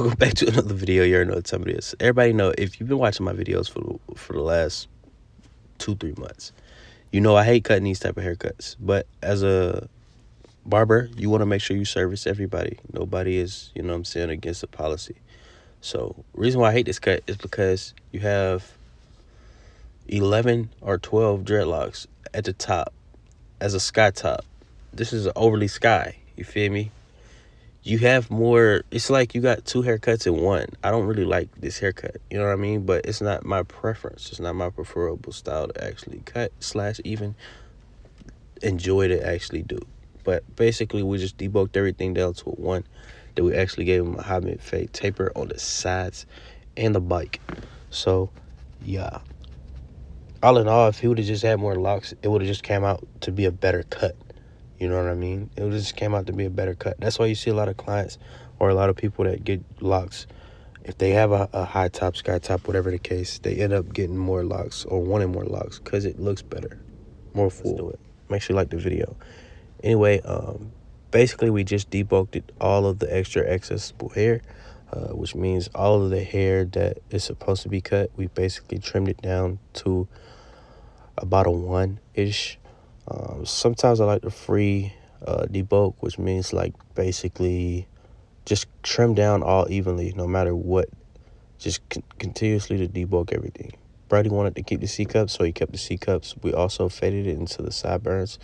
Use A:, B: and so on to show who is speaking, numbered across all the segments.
A: Welcome back to another video. You already know what time it is. Everybody know, if you've been watching my videos for the last 2-3 months, you know I hate cutting these type of haircuts. But as a barber, you want to make sure you service everybody. Nobody is, you know what I'm saying, against the policy. So reason why I hate this cut is because you have 11 or 12 dreadlocks at the top as a sky top. This is an overly sky. You feel me? You have more. It's like you got two haircuts in one. I don't really like this haircut. You know what I mean? But it's not my preference. It's not my preferable style to actually cut / even enjoy to actually do. But basically, we just debulked everything down to a one. That we actually gave him a high mid fade taper on the sides and the bike. So, yeah. All in all, if he would have just had more locks, it would have just came out to be a better cut. You know what I mean? It just came out to be a better cut. That's why you see a lot of clients or a lot of people that get locks. If they have a high top, sky top, whatever the case, they end up getting more locks or wanting more locks because it looks better, more full. Let's do it. Make sure you like the video. Anyway, basically we just debulked all of the extra accessible hair, which means all of the hair that is supposed to be cut, we basically trimmed it down to about a 1-ish. Sometimes I like the free debulk, which means like basically just trim down all evenly, no matter what. Just continuously to debulk everything. Brady wanted to keep the C cups, so he kept the C cups. We also faded it into the sideburns,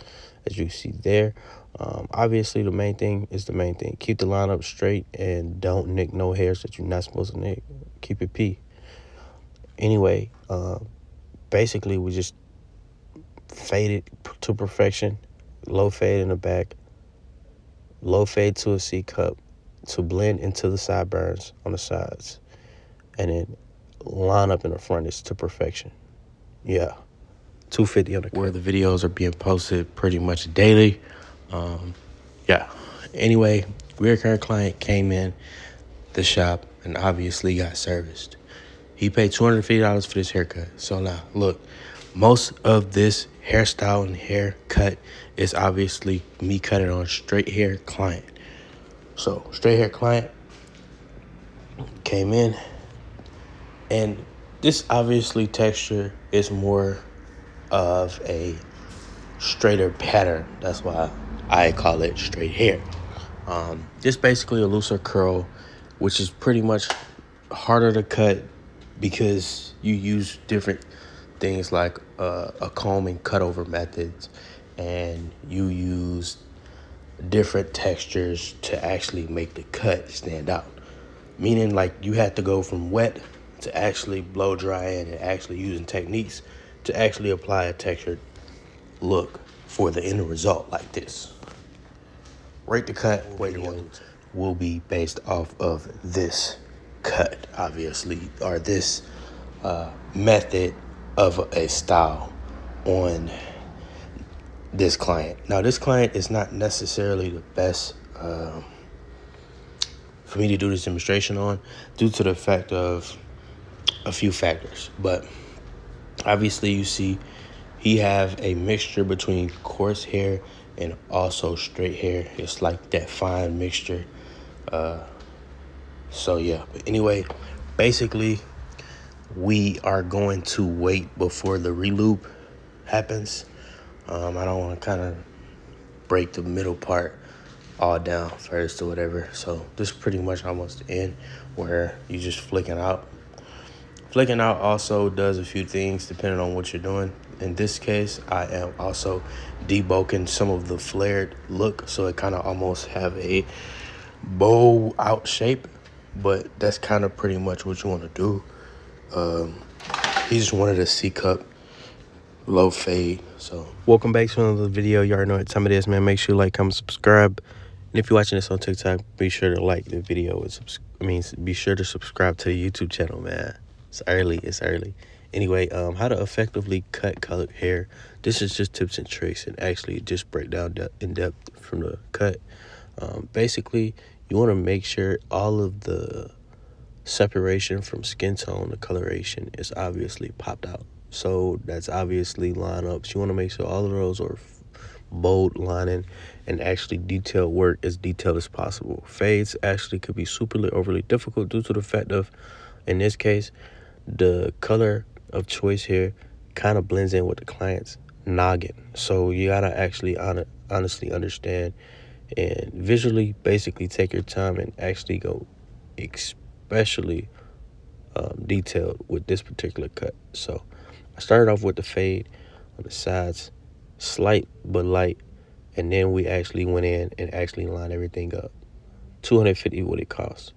A: as you see there. Obviously, the main thing is the main thing. Keep the line up straight and don't nick no hairs that you're not supposed to nick. Keep it P. Anyway, basically we just faded to perfection. Low fade in the back, low fade to a C cup to blend into the sideburns on the sides, and then line up in the front is to perfection. Yeah, 250 on the cut. Where the videos are being posted pretty much daily. Yeah. Anyway, recurring client came in the shop and obviously got serviced. He paid $250 for this haircut. So now, look, most of this hairstyle and haircut is obviously me cutting on straight hair client. So straight hair client came in, and this obviously texture is more of a straighter pattern. That's why I call it straight hair. Just basically a looser curl, which is pretty much harder to cut because you use different things like a comb and cutover methods, and you use different textures to actually make the cut stand out. Meaning like you had to go from wet to actually blow drying and actually using techniques to actually apply a textured look for the end result like this. Rate the cut will be based off of this cut, obviously, or this method of a style on this client. Now, this client is not necessarily the best for me to do this demonstration on due to the fact of a few factors. But obviously, you see he have a mixture between coarse hair and also straight hair. It's like that fine mixture. So yeah, but anyway, basically we are going to wait before the re-loop happens. I don't want to kind of break the middle part all down first or whatever. So this is pretty much almost the end where you just flicking out. Flicking out also does a few things depending on what you're doing. In this case, I am also debulking some of the flared look, so it kind of almost have a bow out shape, but that's kind of pretty much what you want to do. He just wanted a C cup, low fade. So welcome back to another video. You already know what time it is, man. Make sure you like, comment, subscribe. And if you're watching this on TikTok, be sure to like the video and be sure to subscribe to the YouTube channel, man. It's early. Anyway, how to effectively cut colored hair. This is just tips and tricks, and actually just break down in depth from the cut. Basically, you want to make sure all of the separation from skin tone to coloration is obviously popped out. So that's obviously lineups. You want to make sure all of those are bold lining, and actually detailed work as detailed as possible. Fades actually could be superly overly difficult due to the fact of, in this case, the color of choice here kind of blends in with the client's noggin. So you gotta actually honestly understand and visually basically take your time and actually go especially detailed with this particular cut. So I started off with the fade on the sides, slight but light, and then we actually went in and actually lined everything up. $250 what it costs.